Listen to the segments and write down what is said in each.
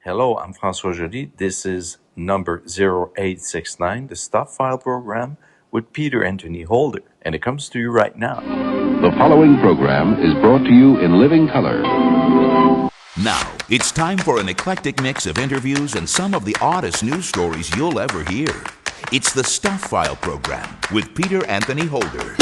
Hello, I'm François Joly. This is number 0869, the Stuff File program with Peter Anthony Holder, and it comes to you right now. The following program is brought to you in living color. Now, it's time for an eclectic mix of interviews and some of the oddest news stories you'll ever hear. It's the Stuff File program with Peter Anthony Holder.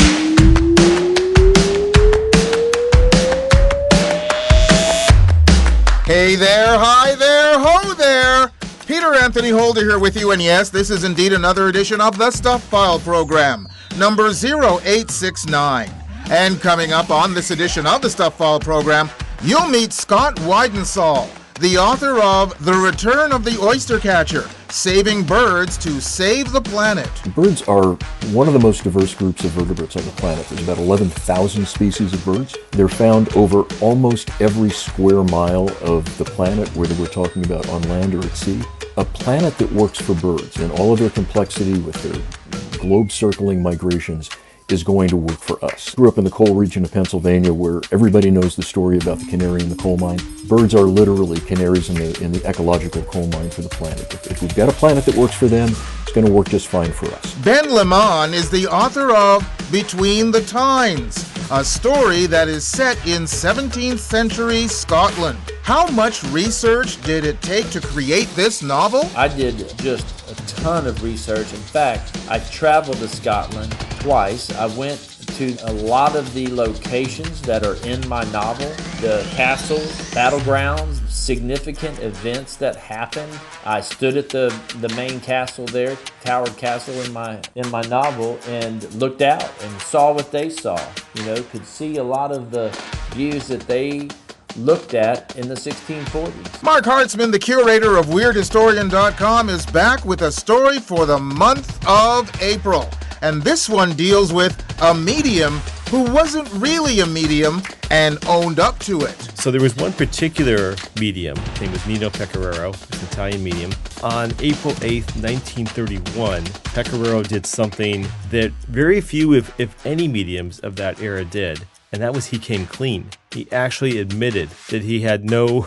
Hey there, hi there, ho there! Peter Anthony Holder here with you, and yes, this is indeed another edition of the Stuff File program, number 0869. And coming up on this edition of the Stuff File program, you'll meet Scott Weidensaul, the author of The Return of the Oyster Catcher, Saving Birds to Save the Planet. Birds are one of the most diverse groups of vertebrates on the planet. There's about 11,000 species of birds. They're found over almost every square mile of the planet, whether we're talking about on land or at sea. A planet that works for birds in all of their complexity with their globe-circling migrations is going to work for us. I grew up in the coal region of Pennsylvania, where everybody knows the story about the canary in the coal mine. Birds are literally canaries in the ecological coal mine for the planet. If we've got a planet that works for them, it's going to work just fine for us. Ben Leman is the author of Between the Tines, a story that is set in 17th century Scotland. How much research did it take to create this novel? I did just a ton of research. In fact, I traveled to Scotland twice. I went to a lot of the locations that are in my novel, the castles, battlegrounds, significant events that happened. I stood at the main castle there, Towered Castle in my novel, and looked out and saw what they saw. Could see a lot of the views that they looked at in the 1640s. Marc Hartzman, the curator of WeirdHistorian.com, is back with a story for the month of April. And this one deals with a medium who wasn't really a medium and owned up to it. So there was one particular medium, his name was Nino Pecoraro, an Italian medium. On April 8th, 1931, Pecoraro did something that very few, if any, mediums of that era did. And that was he came clean. He actually admitted that he had no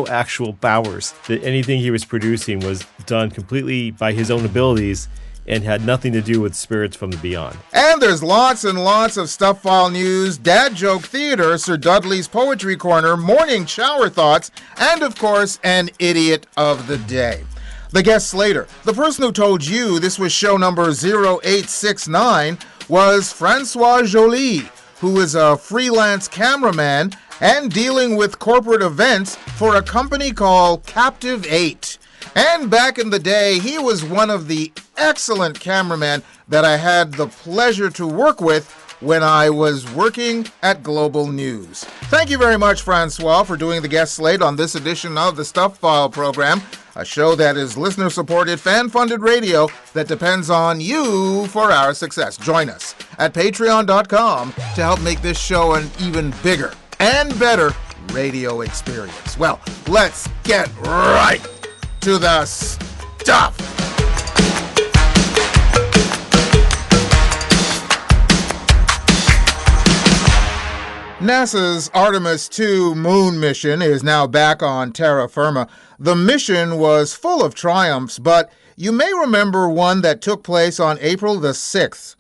actual powers, that anything he was producing was done completely by his own abilities and had nothing to do with spirits from the beyond. And there's lots and lots of Stuff File news, Dad Joke Theater, Sir Dudley's Poetry Corner, Morning Shower Thoughts, and of course, an Idiot of the Day. The guests later, the person who told you this was show number 0869 was François Joly, who is a freelance cameraman and dealing with corporate events for a company called Captive 8. And back in the day, he was one of the excellent cameramen that I had the pleasure to work with when I was working at Global News. Thank you very much, François, for doing the guest slate on this edition of the Stuff File program, a show that is listener-supported, fan-funded radio that depends on you for our success. Join us at patreon.com to help make this show an even bigger and better radio experience. Well, let's get right to the stuff. NASA's Artemis II moon mission is now back on terra firma. The mission was full of triumphs, but you may remember one that took place on April the 6th.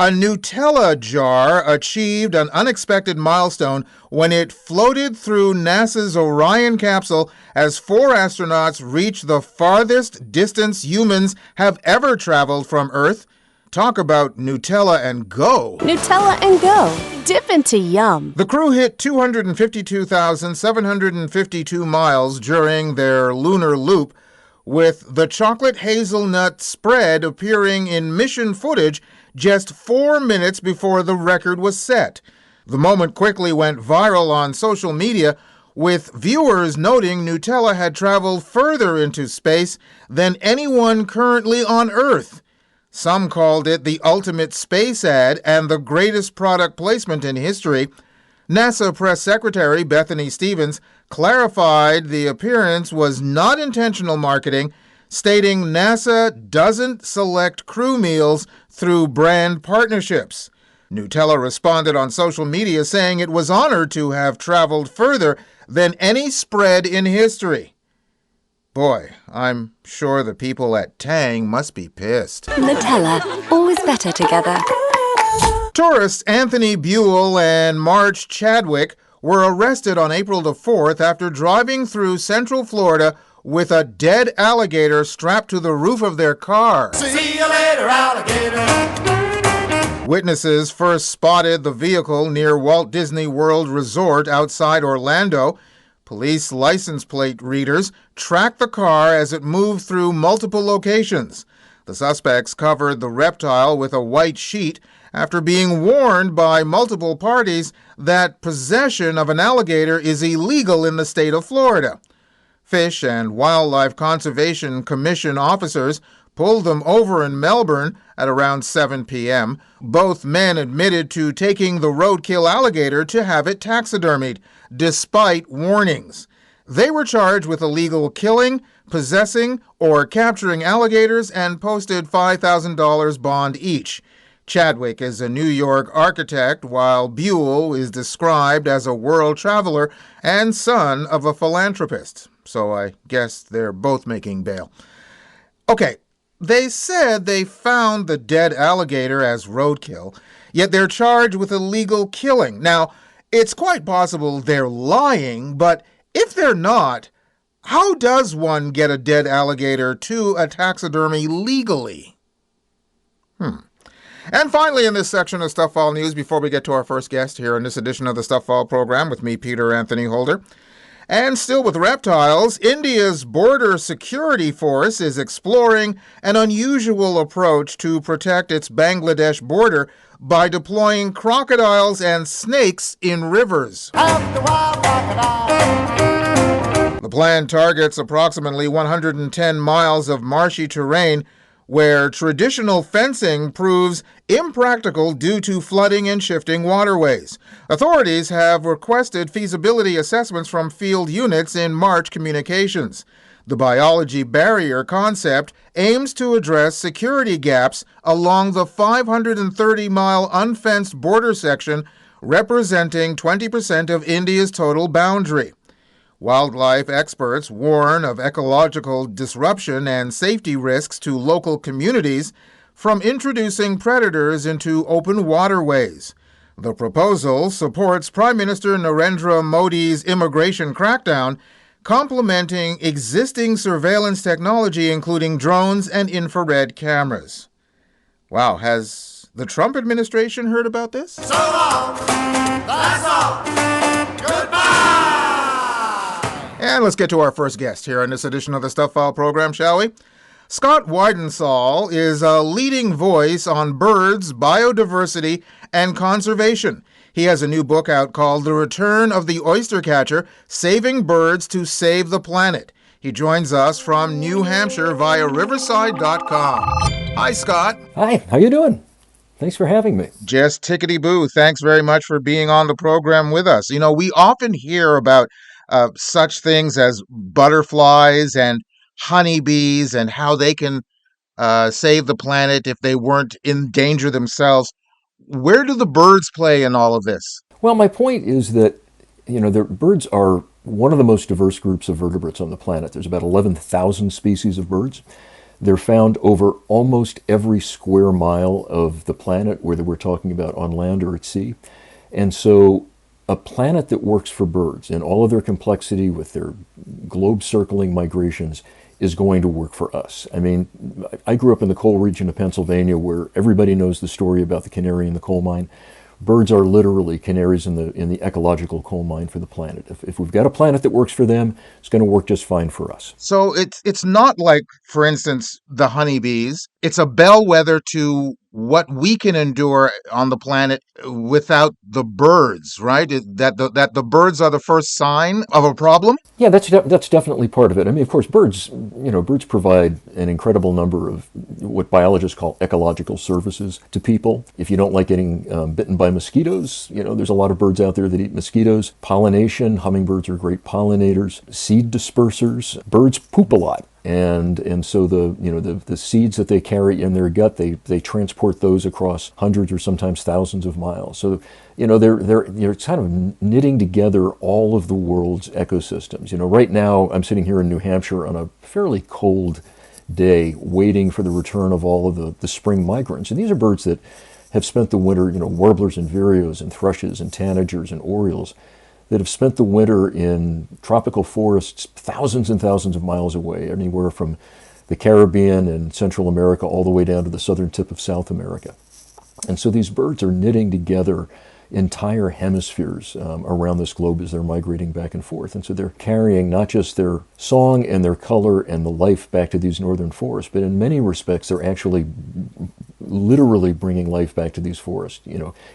A Nutella jar achieved an unexpected milestone when it floated through NASA's Orion capsule as 4 astronauts reached the farthest distance humans have ever traveled from Earth. Talk about Nutella and go. Nutella and go. Dip into yum. The crew hit 252,752 miles during their lunar loop, with the chocolate hazelnut spread appearing in mission footage just 4 minutes before the record was set. The moment quickly went viral on social media, with viewers noting Nutella had traveled further into space than anyone currently on Earth. Some called it the ultimate space ad and the greatest product placement in history. NASA Press Secretary Bethany Stevens clarified the appearance was not intentional marketing, stating NASA doesn't select crew meals through brand partnerships. Nutella responded on social media saying it was honored to have traveled further than any spread in history. Boy, I'm sure the people at Tang must be pissed. Nutella, always better together. Tourists Anthony Buell and Marc Chadwick were arrested on April the 4th after driving through Central Florida with a dead alligator strapped to the roof of their car. See you later, alligator. Witnesses first spotted the vehicle near Walt Disney World Resort outside Orlando. Police license plate readers tracked the car as it moved through multiple locations. The suspects covered the reptile with a white sheet after being warned by multiple parties that possession of an alligator is illegal in the state of Florida. Fish and Wildlife Conservation Commission officers pulled them over in Melbourne at around 7 p.m. Both men admitted to taking the roadkill alligator to have it taxidermied, despite warnings. They were charged with illegal killing, possessing, or capturing alligators and posted $5,000 bond each. Chadwick is a New York architect, while Buell is described as a world traveler and son of a philanthropist. So I guess they're both making bail. Okay, they said they found the dead alligator as roadkill, yet they're charged with illegal killing. Now, it's quite possible they're lying, but if they're not, how does one get a dead alligator to a taxidermy legally? And finally, in this section of Stuff File News, before we get to our first guest here in this edition of the Stuff File program with me, Peter Anthony Holder, and still with reptiles, India's Border Security Force is exploring an unusual approach to protect its Bangladesh border by deploying crocodiles and snakes in rivers. The plan targets approximately 110 miles of marshy terrain where traditional fencing proves impractical due to flooding and shifting waterways. Authorities have requested feasibility assessments from field units in March communications. The biology barrier concept aims to address security gaps along the 530-mile unfenced border section representing 20% of India's total boundary. Wildlife experts warn of ecological disruption and safety risks to local communities from introducing predators into open waterways. The proposal supports Prime Minister Narendra Modi's immigration crackdown, complementing existing surveillance technology including drones and infrared cameras. Wow, has the Trump administration heard about this? So long. That's all. Goodbye. And let's get to our first guest here on this edition of the Stuff File program, shall we? Scott Weidensaul is a leading voice on birds, biodiversity, and conservation. He has a new book out called The Return of the Oystercatcher, Saving Birds to Save the Planet. He joins us from New Hampshire via riverside.com. Hi, Scott. Hi, how you doing? Thanks for having me. Just tickety-boo. Thanks very much for being on the program with us. You know, we often hear about such things as butterflies and honeybees and how they can save the planet if they weren't in danger themselves. Where do the birds play in all of this? Well, my point is that, the birds are one of the most diverse groups of vertebrates on the planet. There's about 11,000 species of birds. They're found over almost every square mile of the planet, whether we're talking about on land or at sea. And so a planet that works for birds in all of their complexity with their globe-circling migrations is going to work for us. I mean, I grew up in the coal region of Pennsylvania where everybody knows the story about the canary in the coal mine. Birds are literally canaries in the ecological coal mine for the planet. If we've got a planet that works for them, it's going to work just fine for us. So it's not like, for instance, the honeybees. It's a bellwether to what we can endure on the planet without the birds, right? That the birds are the first sign of a problem? Yeah, that's definitely part of it. I mean, of course, birds provide an incredible number of what biologists call ecological services to people. If you don't like getting bitten by mosquitoes, there's a lot of birds out there that eat mosquitoes. Pollination, hummingbirds are great pollinators. Seed dispersers. Birds poop a lot. And so the seeds that they carry in their gut, they transport those across hundreds or sometimes thousands of miles. So they're kind of knitting together all of the world's ecosystems. Right now I'm sitting here in New Hampshire on a fairly cold day, waiting for the return of all of the spring migrants. And these are birds that have spent the winter, warblers and vireos and thrushes and tanagers and orioles, that have spent the winter in tropical forests thousands and thousands of miles away, anywhere from the Caribbean and Central America all the way down to the southern tip of South America. And so these birds are knitting together entire hemispheres around this globe as they're migrating back and forth. And so they're carrying not just their song and their color and the life back to these northern forests, but in many respects they're actually literally bringing life back to these forests,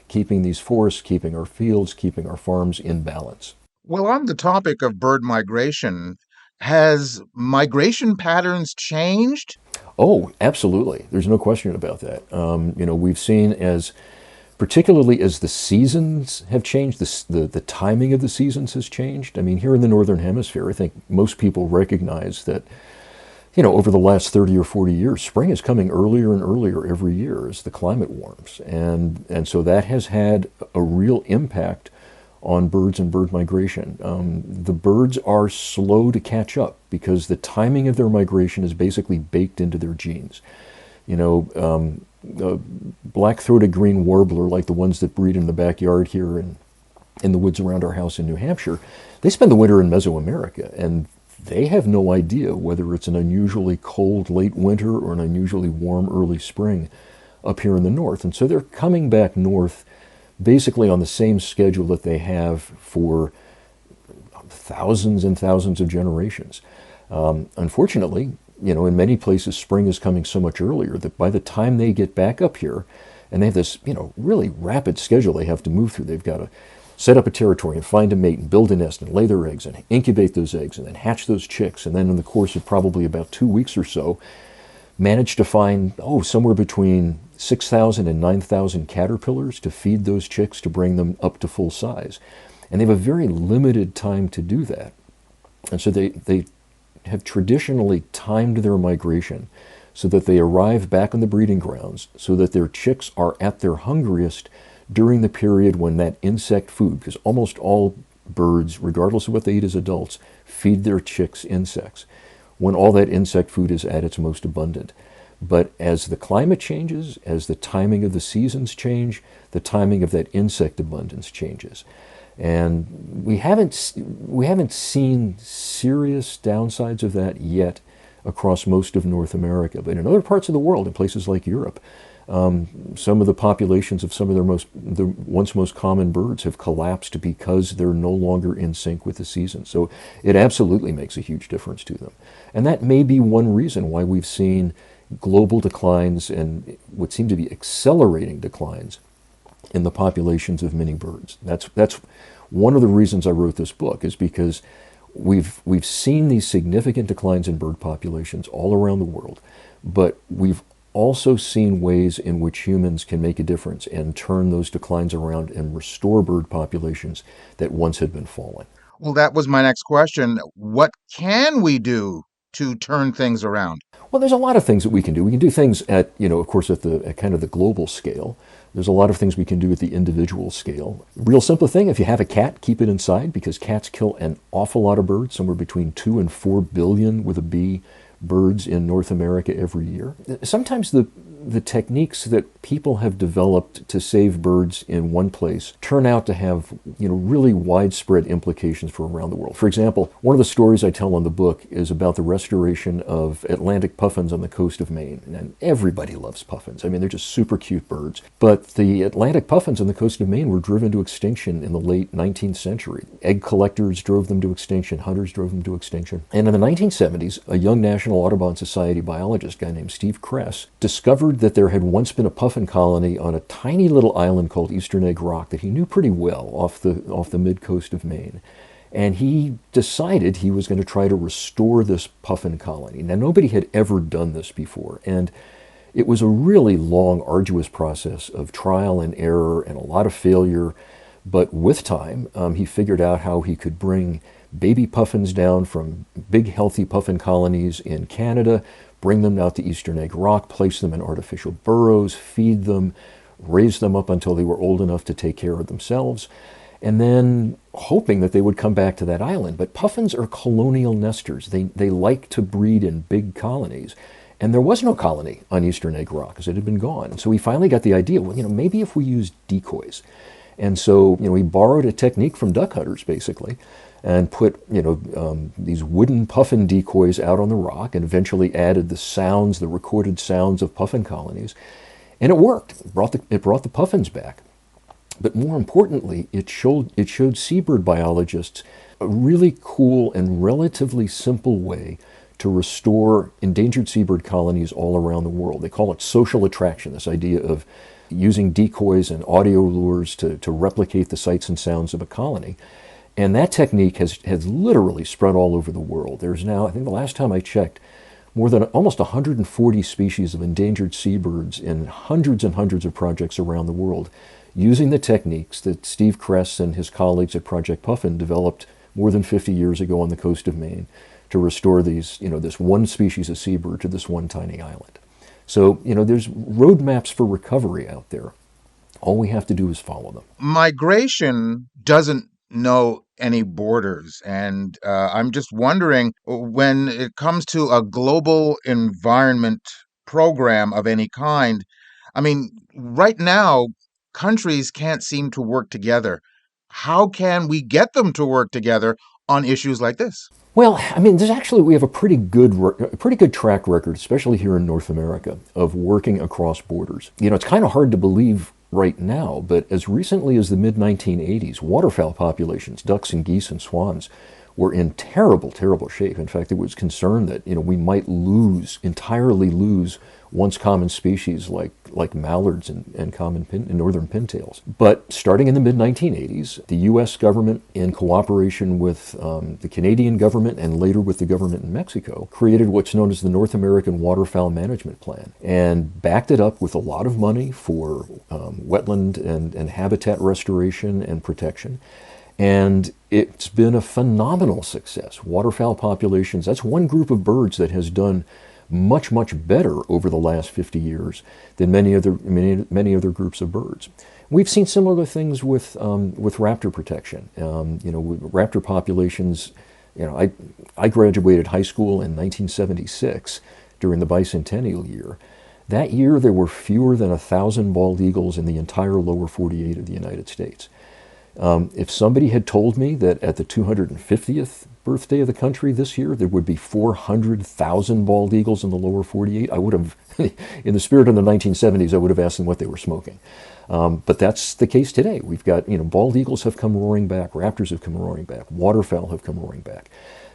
keeping these forests, keeping our fields, keeping our farms in balance. Well, on the topic of bird migration, has migration patterns changed? Oh, absolutely. There's no question about that. We've seen particularly as the seasons have changed, the timing of the seasons has changed. I mean, here in the Northern Hemisphere, I think most people recognize that, over the last 30 or 40 years, spring is coming earlier and earlier every year as the climate warms. And so that has had a real impact on birds and bird migration. The birds are slow to catch up because the timing of their migration is basically baked into their genes. A black-throated green warbler, like the ones that breed in the backyard here and in the woods around our house in New Hampshire, they spend the winter in Mesoamerica, and they have no idea whether it's an unusually cold late winter or an unusually warm early spring up here in the north. And so they're coming back north basically on the same schedule that they have for thousands and thousands of generations. Unfortunately, in many places, spring is coming so much earlier that by the time they get back up here, and they have this, really rapid schedule they have to move through. They've got to set up a territory and find a mate and build a nest and lay their eggs and incubate those eggs and then hatch those chicks. And then in the course of probably about 2 weeks or so, manage to find, somewhere between 6,000 and 9,000 caterpillars to feed those chicks to bring them up to full size. And they have a very limited time to do that. And so they have traditionally timed their migration so that they arrive back on the breeding grounds so that their chicks are at their hungriest during the period when that insect food, because almost all birds, regardless of what they eat as adults, feed their chicks insects, when all that insect food is at its most abundant. But as the climate changes, as the timing of the seasons change, the timing of that insect abundance changes. And we haven't seen serious downsides of that yet across most of North America. But in other parts of the world, in places like Europe, some of the populations of some of the once most common birds have collapsed because they're no longer in sync with the season. So it absolutely makes a huge difference to them. And that may be one reason why we've seen global declines and what seem to be accelerating declines in the populations of many birds. That's one of the reasons I wrote this book, is because we've seen these significant declines in bird populations all around the world, but we've also seen ways in which humans can make a difference and turn those declines around and restore bird populations that once had been falling. Well, that was my next question. What can we do to turn things around? Well, there's a lot of things that we can do. We can do things at, of course, at kind of the global scale. There's a lot of things we can do at the individual scale. Real simple thing, if you have a cat, keep it inside, because cats kill an awful lot of birds, somewhere between 2 and 4 billion with a B birds in North America every year. Sometimes the techniques that people have developed to save birds in one place turn out to have, really widespread implications for around the world. For example, one of the stories I tell in the book is about the restoration of Atlantic puffins on the coast of Maine. And everybody loves puffins. I mean, they're just super cute birds. But the Atlantic puffins on the coast of Maine were driven to extinction in the late 19th century. Egg collectors drove them to extinction. Hunters drove them to extinction. And in the 1970s, a young National Audubon Society biologist, a guy named Steve Kress, discovered that there had once been a puffin colony on a tiny little island called Eastern Egg Rock that he knew pretty well off the mid-coast of Maine. And he decided he was going to try to restore this puffin colony. Now, nobody had ever done this before, and it was a really long, arduous process of trial and error and a lot of failure. But with time, he figured out how he could bring baby puffins down from big healthy puffin colonies in Canada, bring them out to Eastern Egg Rock, place them in artificial burrows, feed them, raise them up until they were old enough to take care of themselves, and then hoping that they would come back to that island. But puffins are colonial nesters. They like to breed in big colonies. And there was no colony on Eastern Egg Rock because it had been gone. And so we finally got the idea, well, maybe if we use decoys. And so, we borrowed a technique from duck hunters, basically, and put, these wooden puffin decoys out on the rock and eventually added the recorded sounds of puffin colonies. And it worked. It brought the puffins back. But more importantly, it showed seabird biologists a really cool and relatively simple way to restore endangered seabird colonies all around the world. They call it social attraction, this idea of using decoys and audio lures to replicate the sights and sounds of a colony. And that technique has literally spread all over the world. There's now, I think the last time I checked, more than almost 140 species of endangered seabirds in hundreds and hundreds of projects around the world, using the techniques that Steve Kress and his colleagues at Project Puffin developed more than 50 years ago on the coast of Maine to restore this one species of seabird to this one tiny island. So, there's roadmaps for recovery out there. All we have to do is follow them. Migration doesn't know any borders. And I'm just wondering, when it comes to a global environment program of any kind, I mean, right now, countries can't seem to work together. How can we get them to work together on issues like this? Well, we have a pretty good track record, especially here in North America, of working across borders. It's kind of hard to believe right now, but as recently as the mid-1980s, waterfowl populations, ducks and geese and swans, were in terrible, terrible shape. In fact, there was concern that we might entirely lose once common species like mallards and common northern pintails. But starting in the mid-1980s, the U.S. government, in cooperation with the Canadian government and later with the government in Mexico, created what's known as the North American Waterfowl Management Plan and backed it up with a lot of money for wetland and habitat restoration and protection. And it's been a phenomenal success. Waterfowl populations, that's one group of birds that has done much, much better over the last 50 years than many other groups of birds. We've seen similar things with raptor protection. Raptor populations, I graduated high school in 1976 during the bicentennial year. That year, there were fewer than 1,000 bald eagles in the entire lower 48 of the United States. If somebody had told me that at the 250th birthday of the country this year, there would be 400,000 bald eagles in the lower 48, I would have, in the spirit of the 1970s, I would have asked them what they were smoking. But that's the case today. We've got, bald eagles have come roaring back, raptors have come roaring back, waterfowl have come roaring back.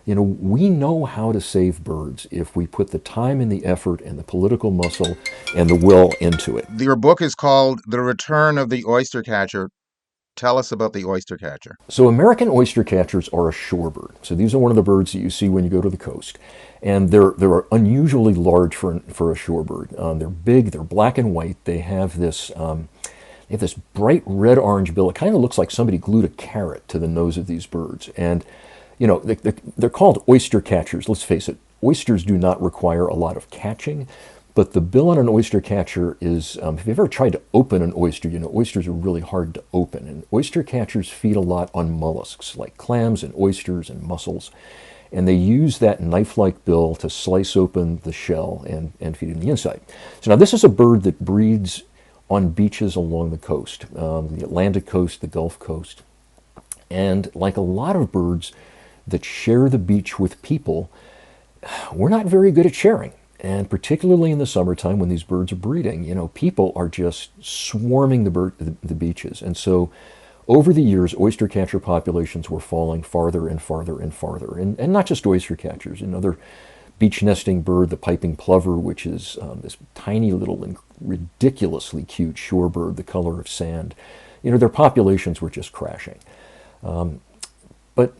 We know how to save birds if we put the time and the effort and the political muscle and the will into it. Your book is called The Return of the Oyster Catcher. Tell us about the oyster catcher. So American oyster catchers are a shorebird. So these are one of the birds that you see when you go to the coast. And they're unusually large for a shorebird. They're big, they're black and white. They have this bright red-orange bill. It kind of looks like somebody glued a carrot to the nose of these birds. And, they're called oyster catchers. Let's face it, oysters do not require a lot of catching. But the bill on an oyster catcher is, if you've ever tried to open an oyster, oysters are really hard to open. And oyster catchers feed a lot on mollusks, like clams and oysters and mussels. And they use that knife-like bill to slice open the shell and feed in the inside. So now this is a bird that breeds on beaches along the coast, the Atlantic coast, the Gulf Coast. And like a lot of birds that share the beach with people, we're not very good at sharing. And particularly in the summertime when these birds are breeding, people are just swarming the beaches. And so over the years, oyster catcher populations were falling farther and farther and farther. And not just oyster catchers, another beach nesting bird, the piping plover, which is this tiny little and ridiculously cute shorebird, the color of sand. Their populations were just crashing. But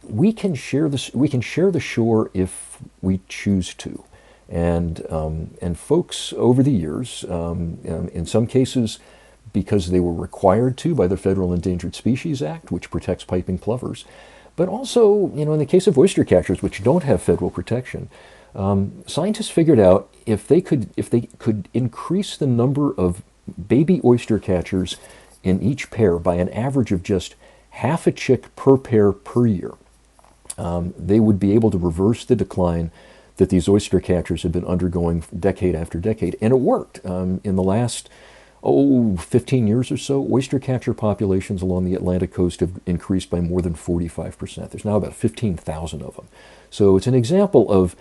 we can share the shore if we choose to. And folks over the years, in some cases, because they were required to by the Federal Endangered Species Act, which protects piping plovers, But also, in the case of oyster catchers, which don't have federal protection, scientists figured out if they could increase the number of baby oyster catchers in each pair by an average of just half a chick per pair per year, they would be able to reverse the decline that these oyster catchers have been undergoing decade after decade. And it worked. In the last 15 years or so, oyster catcher populations along the Atlantic coast have increased by more than 45%. There's now about 15,000 of them. So it's an example of,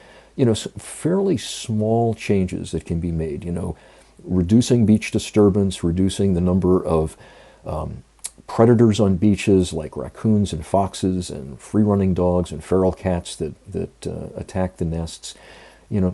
fairly small changes that can be made, reducing beach disturbance, reducing the number of predators on beaches like raccoons and foxes and free-running dogs and feral cats that attack the nests.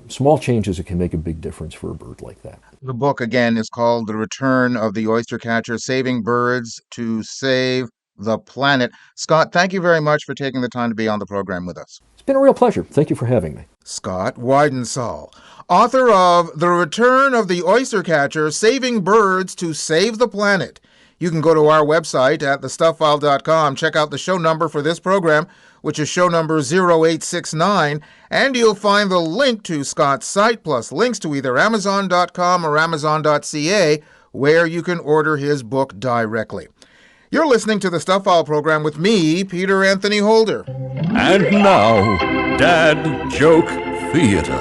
Small changes that can make a big difference for a bird like that. The book, again, is called The Return of the Oyster Catcher, Saving Birds to Save the Planet. Scott, thank you very much for taking the time to be on the program with us. It's been a real pleasure. Thank you for having me. Scott Weidensaul, author of The Return of the Oyster Catcher, Saving Birds to Save the Planet. You can go to our website at thestufffile.com, check out the show number for this program, which is show number 0869, and you'll find the link to Scott's site, plus links to either Amazon.com or Amazon.ca, where you can order his book directly. You're listening to the Stuff File program with me, Peter Anthony Holder. And now, Dad Joke Theater.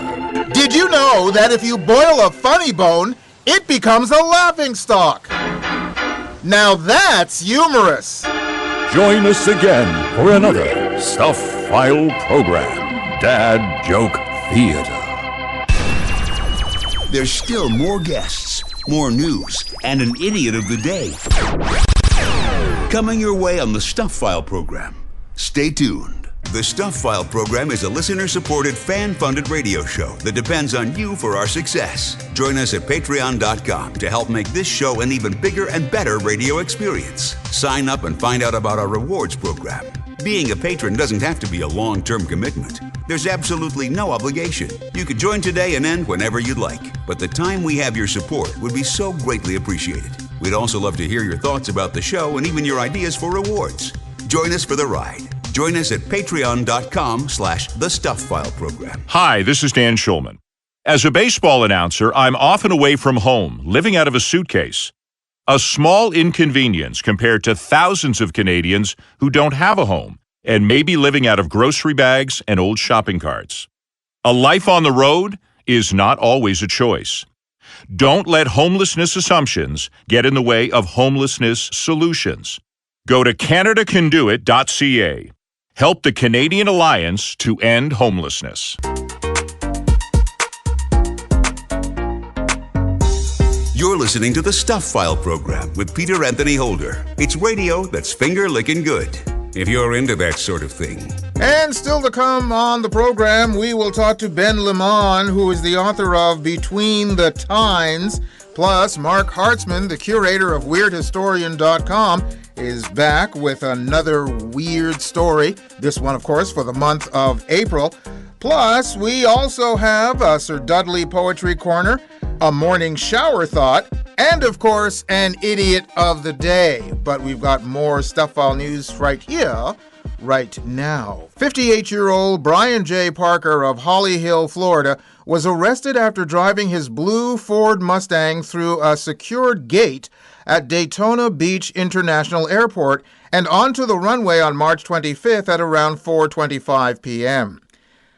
Did you know that if you boil a funny bone, it becomes a laughingstock? Now that's humorous. Join us again for another Stuff File program, Dad Joke Theater. There's still more guests, more news, and an idiot of the day coming your way on the Stuff File program. Stay tuned. The Stuff File program is a listener-supported, fan-funded radio show that depends on you for our success. Join us at patreon.com to help make this show an even bigger and better radio experience. Sign up and find out about our rewards program. Being a patron doesn't have to be a long-term commitment. There's absolutely no obligation. You could join today and end whenever you'd like. But the time we have your support would be so greatly appreciated. We'd also love to hear your thoughts about the show and even your ideas for rewards. Join us for the ride. Join us at patreon.com/thestufffile program. Hi, this is Dan Schulman. As a baseball announcer, I'm often away from home, living out of a suitcase. A small inconvenience compared to thousands of Canadians who don't have a home and may be living out of grocery bags and old shopping carts. A life on the road is not always a choice. Don't let homelessness assumptions get in the way of homelessness solutions. Go to CanadaCanDoIt.ca. Help the Canadian Alliance to End Homelessness. You're listening to the Stuff File program with Peter Anthony Holder. It's radio that's finger-licking good, if you're into that sort of thing. And still to come on the program, we will talk to Ben Leman, who is the author of Between the Tines. Plus, Marc Hartzman, the curator of WeirdHistorian.com, is back with another weird story. This one, of course, for the month of April. Plus, we also have a Sir Dudley Poetry Corner, a morning shower thought, and, of course, an idiot of the day. But we've got more Stuff File news right here, right now. 58-year-old Brian J. Parker of Holly Hill, Florida, was arrested after driving his blue Ford Mustang through a secured gate at Daytona Beach International Airport and onto the runway on March 25th at around 4:25 p.m.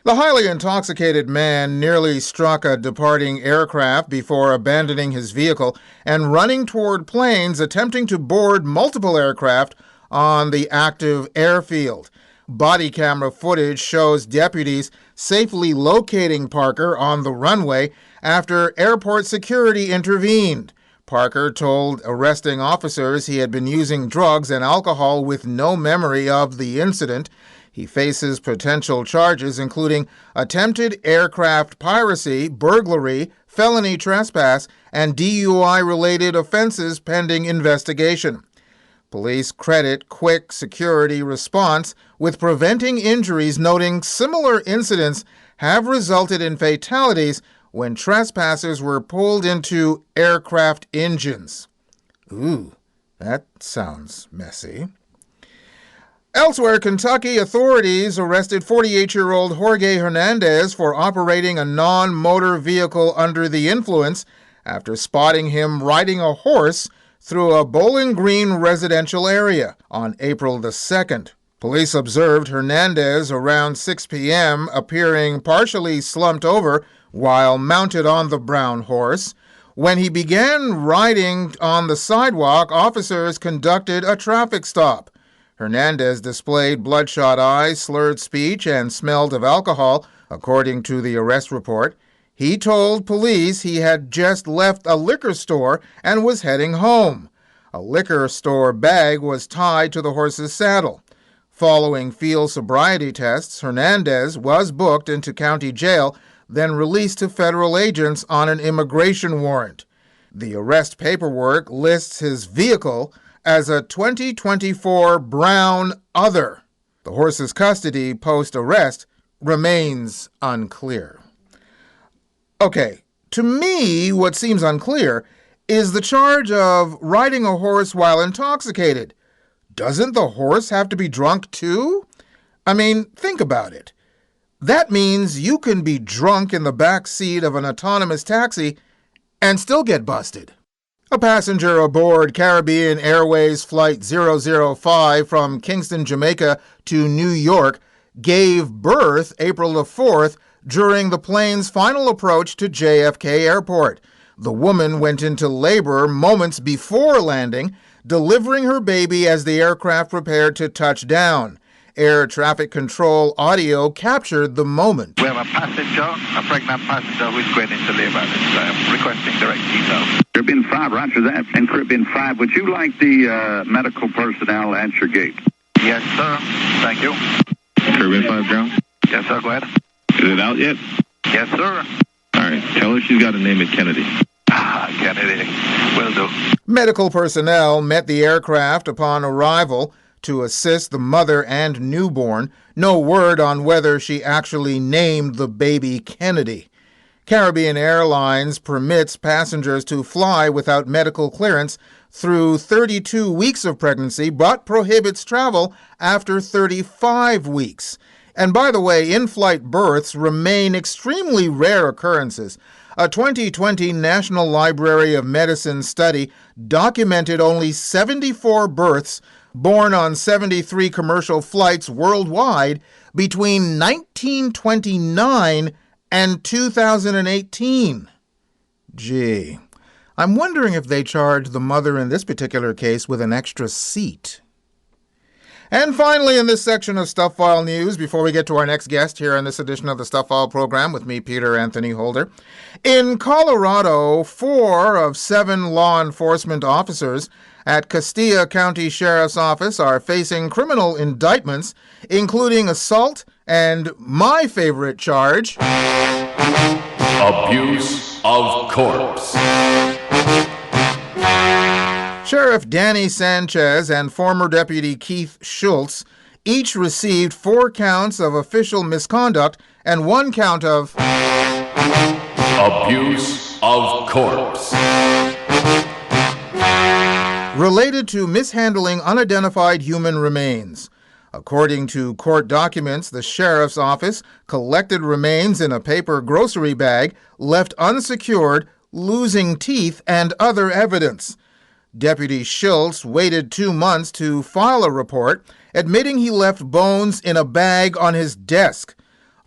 The highly intoxicated man nearly struck a departing aircraft before abandoning his vehicle and running toward planes attempting to board multiple aircraft on the active airfield. Body camera footage shows deputies safely locating Parker on the runway after airport security intervened. Parker told arresting officers he had been using drugs and alcohol with no memory of the incident. He faces potential charges including attempted aircraft piracy, burglary, felony trespass, and DUI-related offenses pending investigation. Police credit quick security response with preventing injuries, noting similar incidents have resulted in fatalities when trespassers were pulled into aircraft engines. Ooh, that sounds messy. Elsewhere, Kentucky authorities arrested 48-year-old Jorge Hernandez for operating a non-motor vehicle under the influence after spotting him riding a horse through a Bowling Green residential area on April the 2nd. Police observed Hernandez around 6 p.m. appearing partially slumped over while mounted on the brown horse. When he began riding on the sidewalk, officers conducted a traffic stop. Hernandez displayed bloodshot eyes, slurred speech, and smelled of alcohol, according to the arrest report. He told police he had just left a liquor store and was heading home. A liquor store bag was tied to the horse's saddle. Following field sobriety tests, Hernandez was booked into county jail, then released to federal agents on an immigration warrant. The arrest paperwork lists his vehicle as a 2024 Brown Other. The horse's custody post-arrest remains unclear. Okay, to me, what seems unclear is the charge of riding a horse while intoxicated. Doesn't the horse have to be drunk too? I mean, think about it. That means you can be drunk in the back seat of an autonomous taxi and still get busted. A passenger aboard Caribbean Airways Flight 005 from Kingston, Jamaica to New York gave birth April the 4th during the plane's final approach to JFK Airport. The woman went into labor moments before landing, delivering her baby as the aircraft prepared to touch down. Air traffic control audio captured the moment. We have a passenger, a pregnant passenger who is going into labor. Requesting direct details. Caribbean 5, roger that. And Caribbean 5, would you like the medical personnel at your gate? Yes, sir. Thank you. Caribbean 5, ground? Yes, sir. Go ahead. Is it out yet? Yes, sir. All right. Tell her she's got to name it Kennedy. Kennedy. Will do. Medical personnel met the aircraft upon arrival to assist the mother and newborn. No word on whether she actually named the baby Kennedy. Caribbean Airlines permits passengers to fly without medical clearance through 32 weeks of pregnancy, but prohibits travel after 35 weeks. And by the way, in-flight births remain extremely rare occurrences. A 2020 National Library of Medicine study documented only 74 births born on 73 commercial flights worldwide between 1929 and 2018. Gee, I'm wondering if they charged the mother in this particular case with an extra seat. And finally, in this section of Stuff File News, before we get to our next guest here in this edition of the Stuff File program with me, Peter Anthony Holder, in Colorado, 4 of 7 law enforcement officers at Castilla County Sheriff's Office are facing criminal indictments, including assault and my favorite charge, abuse of corpse. Sheriff Danny Sanchez and former Deputy Keith Schultz each received 4 counts of official misconduct and 1 count of abuse of corpse related to mishandling unidentified human remains. According to court documents, the sheriff's office collected remains in a paper grocery bag left unsecured, losing teeth and other evidence. Deputy Schultz waited 2 months to file a report, admitting he left bones in a bag on his desk.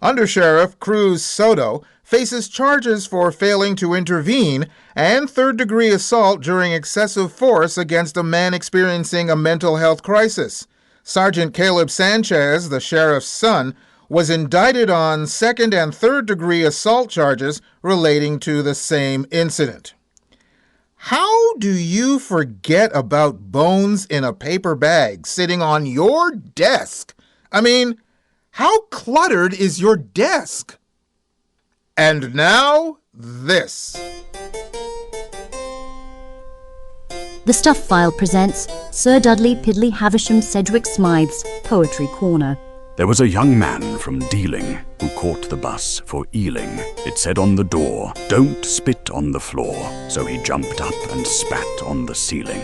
Undersheriff Cruz Soto faces charges for failing to intervene and third-degree assault during excessive force against a man experiencing a mental health crisis. Sergeant Caleb Sanchez, the sheriff's son, was indicted on second- and third-degree assault charges relating to the same incident. How do you forget about bones in a paper bag sitting on your desk? I mean, how cluttered is your desk? And now, this. The Stuff File presents Sir Dudley Piddly Havisham Sedgwick Smythe's Poetry Corner. There was a young man from Dealing who caught the bus for Ealing. It said on the door, "Don't spit on the floor." So he jumped up and spat on the ceiling.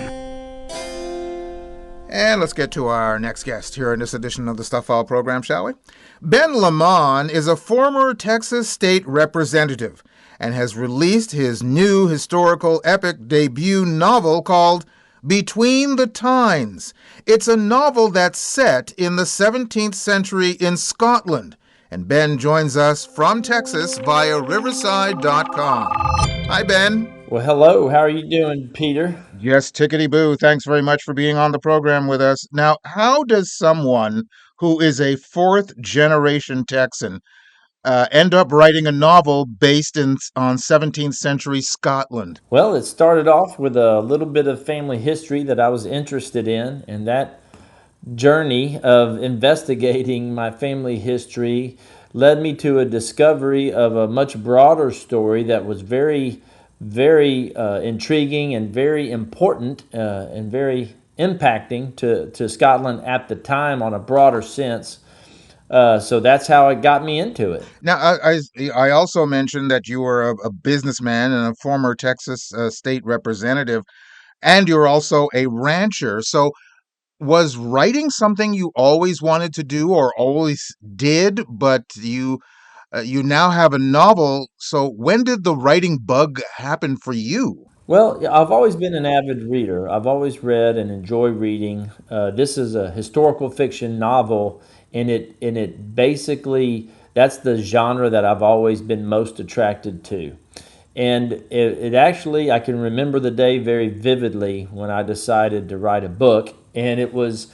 And let's get to our next guest here in this edition of the Stuff File program, shall we? Ben Leman is a former Texas state representative and has released his new historical epic debut novel called Between the Tynes. It's a novel that's set in the 17th century in Scotland. And Ben joins us from Texas via Riverside.com. Hi, Ben. Well, hello. How are you doing, Peter? Yes, tickety-boo. Thanks very much for being on the program with us. Now, how does someone who is a fourth-generation Texan end up writing a novel based on 17th century Scotland? Well, it started off with a little bit of family history that I was interested in, and that journey of investigating my family history led me to a discovery of a much broader story that was very, very intriguing and very important and very impacting to Scotland at the time on a broader sense. So that's how it got me into it. Now, I also mentioned that you were a businessman and a former Texas state representative, and you're also a rancher. So was writing something you always wanted to do or always did, but you now have a novel? So when did the writing bug happen for you? Well, I've always been an avid reader. I've always read and enjoy reading. This is a historical fiction novel, and it basically that's the genre that I've always been most attracted to. And it actually, I can remember the day very vividly when I decided to write a book, and it was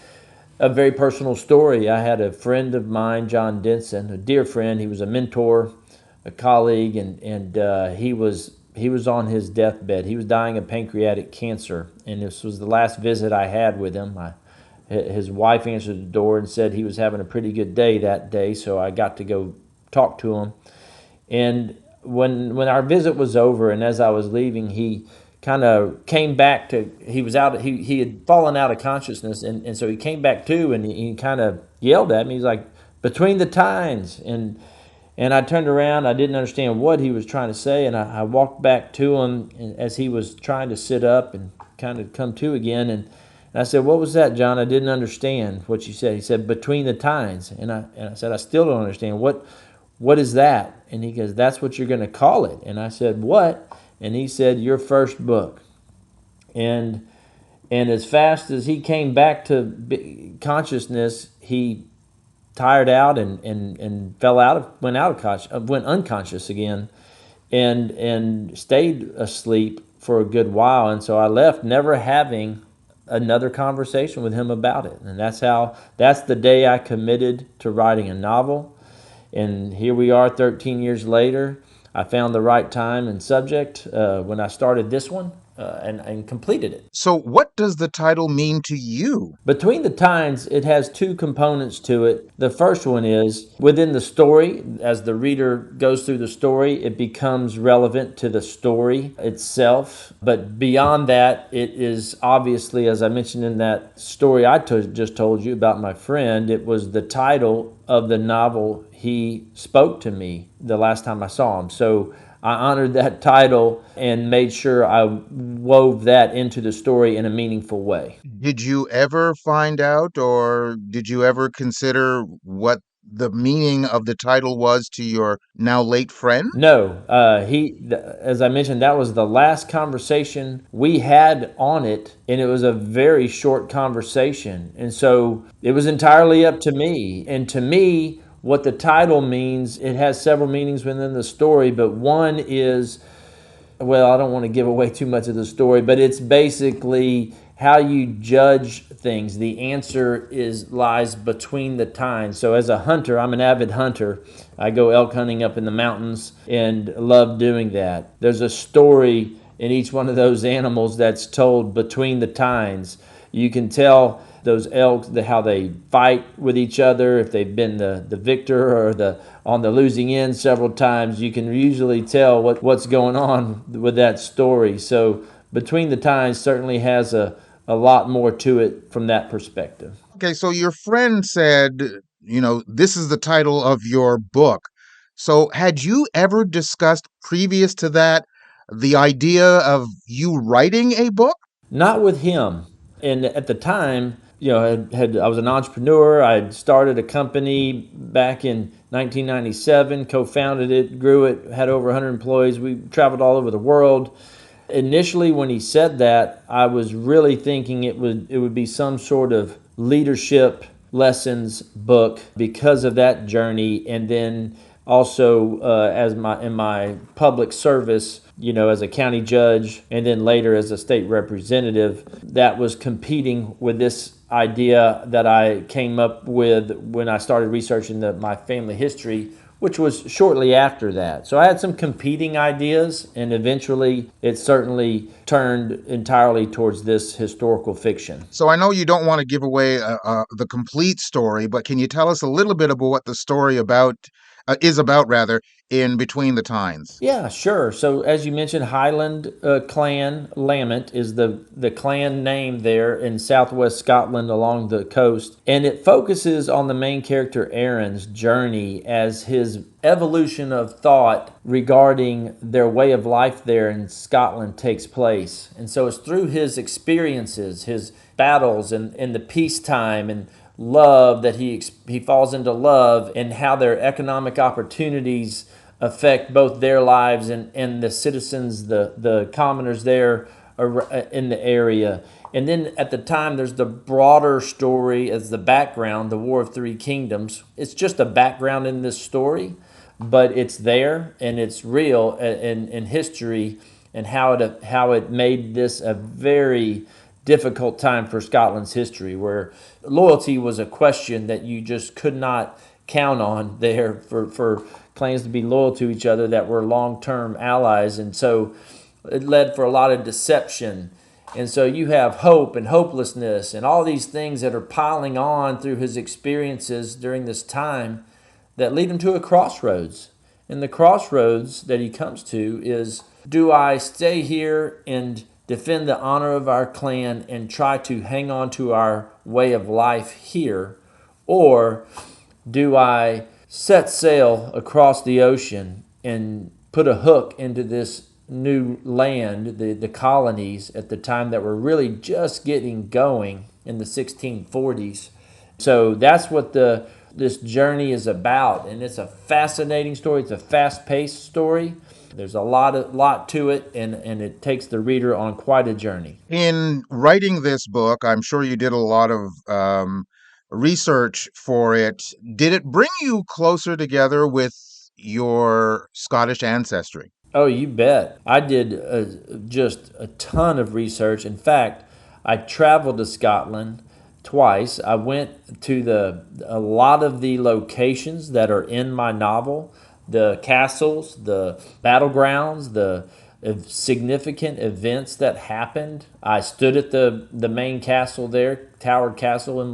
a very personal story. I had a friend of mine, John Denson, a dear friend. He was a mentor, a colleague, and he was on his deathbed. He was dying of pancreatic cancer, and this was the last visit I had with him. His wife answered the door and said he was having a pretty good day that day, so I got to go talk to him. And when our visit was over, and as I was leaving, he kind of came back to, he had fallen out of consciousness, and so he came back to, and he kind of yelled at me. He's like, "Between the Tynes," and I turned around. I didn't understand what he was trying to say, and I walked back to him as he was trying to sit up and kind of come to again, and I said, "What was that, John? I didn't understand what you said." He said, "Between the Tynes," and I said, "I still don't understand. What is that?" And he goes, "That's what you're going to call it." And I said, "What?" And he said, "Your first book." And as fast as he came back to consciousness, he tired out and went unconscious again, and stayed asleep for a good while. And so I left, never having another conversation with him about it. And that's the day I committed to writing a novel. And here we are 13 years later. I found the right time and subject when I started this one and completed it. So what does the title mean to you? Between the Tynes, it has two components to it. The first one is within the story. As the reader goes through the story, it becomes relevant to the story itself. But beyond that, it is obviously, as I mentioned in that story I just told you about my friend, it was the title of the novel he spoke to me the last time I saw him. So I honored that title and made sure I wove that into the story in a meaningful way. Did you ever find out, or did you ever consider what the meaning of the title was to your now late friend? No, as I mentioned, that was the last conversation we had on it, and it was a very short conversation. And so it was entirely up to me. And to me, what the title means, it has several meanings within the story, but one is, well, I don't want to give away too much of the story, but it's basically how you judge things. The answer lies between the Tynes. So as a hunter, I'm an avid hunter. I go elk hunting up in the mountains and love doing that. There's a story in each one of those animals that's told between the Tynes. You can tell those elk how they fight with each other, if they've been the victor or on the losing end several times. You can usually tell what's going on with that story. So Between the Tynes certainly has a lot more to it from that perspective. Okay, so your friend said, this is the title of your book. So had you ever discussed previous to that the idea of you writing a book? Not with him. And at the time, I was an entrepreneur. I had started a company back in 1997, co-founded it, grew it, had over 100 employees. We traveled all over the world. Initially, when he said that, I was really thinking it would be some sort of leadership lessons book because of that journey, and then also in my public service, as a county judge, and then later as a state representative, that was competing with this idea that I came up with when I started researching my family history, which was shortly after that. So I had some competing ideas, and eventually it certainly turned entirely towards this historical fiction. So I know you don't want to give away the complete story, but can you tell us a little bit about what the story is about, rather, in Between the Tines? Yeah, sure. So as you mentioned, Highland Clan, Lamont is the clan name there in southwest Scotland along the coast. And it focuses on the main character Aaron's journey as his evolution of thought regarding their way of life there in Scotland takes place. And so it's through his experiences, his battles and the peacetime and love that he falls into love, and how their economic opportunities affect both their lives and the citizens, the commoners there in the area. And then at the time, there's the broader story as the background, the War of Three Kingdoms. It's just a background in this story, but it's there and it's real in history, and how it made this a very difficult time for Scotland's history, where loyalty was a question that you just could not count on there for claims to be loyal to each other that were long-term allies. And so it led for a lot of deception. And so you have hope and hopelessness and all these things that are piling on through his experiences during this time that lead him to a crossroads. And the crossroads that he comes to is, do I stay here and defend the honor of our clan and try to hang on to our way of life here, or do I set sail across the ocean and put a hook into this new land, the colonies at the time that were really just getting going in the 1640s? So that's what this journey is about, and it's a fascinating story. It's a fast-paced story. There's a lot to it, and it takes the reader on quite a journey. In writing this book, I'm sure you did a lot of research for it. Did it bring you closer together with your Scottish ancestry? Oh, you bet. I did just a ton of research. In fact, I traveled to Scotland twice. I went to a lot of the locations that are in my novel, the castles, the battlegrounds, the significant events that happened. I stood at the main castle there, Towered Castle in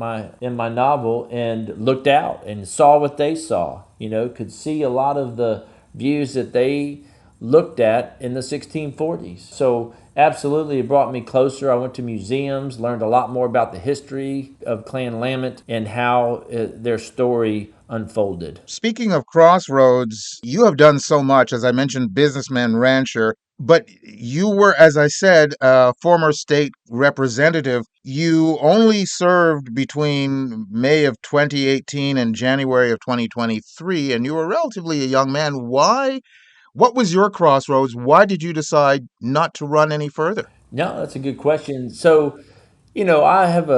my novel, and looked out and saw what they saw. Could see a lot of the views that they looked at in the 1640s. So absolutely, it brought me closer. I went to museums, learned a lot more about the history of Clan Lamont and how their story unfolded. Speaking of crossroads, you have done so much. As I mentioned, businessman, rancher, but you were, as I said, a former state representative. You only served between May of 2018 and January of 2023, and you were relatively a young man. Why? What was your crossroads? Why did you decide not to run any further? No, that's a good question. So, I have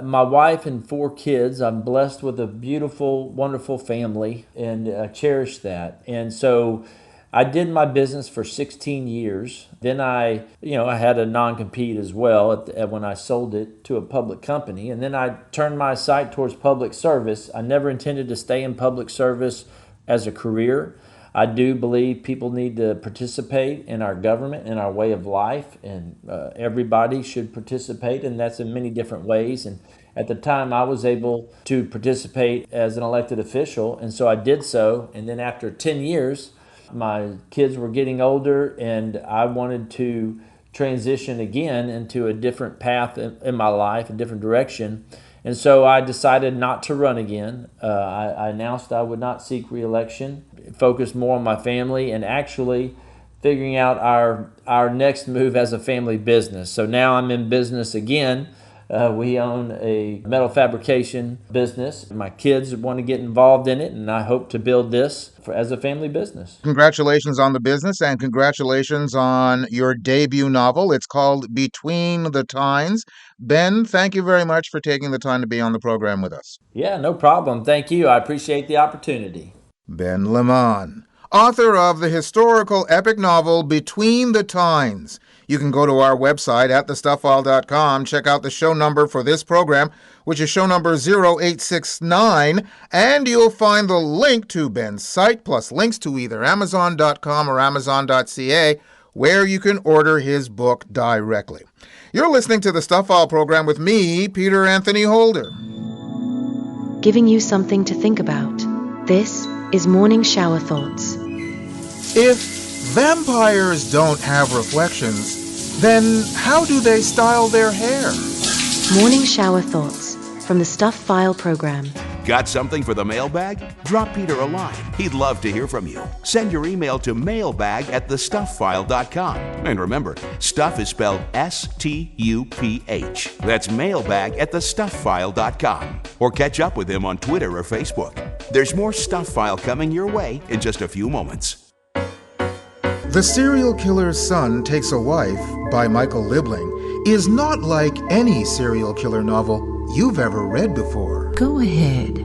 my wife and 4 kids. I'm blessed with a beautiful, wonderful family, and I cherish that. And so I did my business for 16 years. Then I had a non-compete as well when I sold it to a public company. And then I turned my sight towards public service. I never intended to stay in public service as a career. I do believe people need to participate in our government and our way of life, and everybody should participate, and that's in many different ways. And at the time, I was able to participate as an elected official, and so I did so. And then after 10 years, my kids were getting older, and I wanted to transition again into a different path in my life, a different direction. And so I decided not to run again. I announced I would not seek re-election, focus more on my family, and actually figuring out our next move as a family business. So now I'm in business again, We own a metal fabrication business. My kids want to get involved in it, and I hope to build this as a family business. Congratulations on the business and congratulations on your debut novel. It's called Between the Tines. Ben, thank you very much for taking the time to be on the program with us. Yeah, no problem. Thank you. I appreciate the opportunity. Ben Leman, author of the historical epic novel Between the Tines. You can go to our website at thestufffile.com, check out the show number for this program, which is show number 0869, and you'll find the link to Ben's site, plus links to either amazon.com or amazon.ca, where you can order his book directly. You're listening to the Stuff File program with me, Peter Anthony Holder. Giving you something to think about. This is Morning Shower Thoughts. If vampires don't have reflections, then how do they style their hair? Morning Shower Thoughts from the Stuff File program. Got something for the mailbag? Drop Peter a line. He'd love to hear from you. Send your email to mailbag@thestufffile.com. And remember, stuff is spelled S-T-U-P-H. That's mailbag@thestufffile.com. Or catch up with him on Twitter or Facebook. There's more Stuff File coming your way in just a few moments. The Serial Killer's Son Takes a Wife by Michael Liebling is not like any serial killer novel you've ever read before. Go ahead.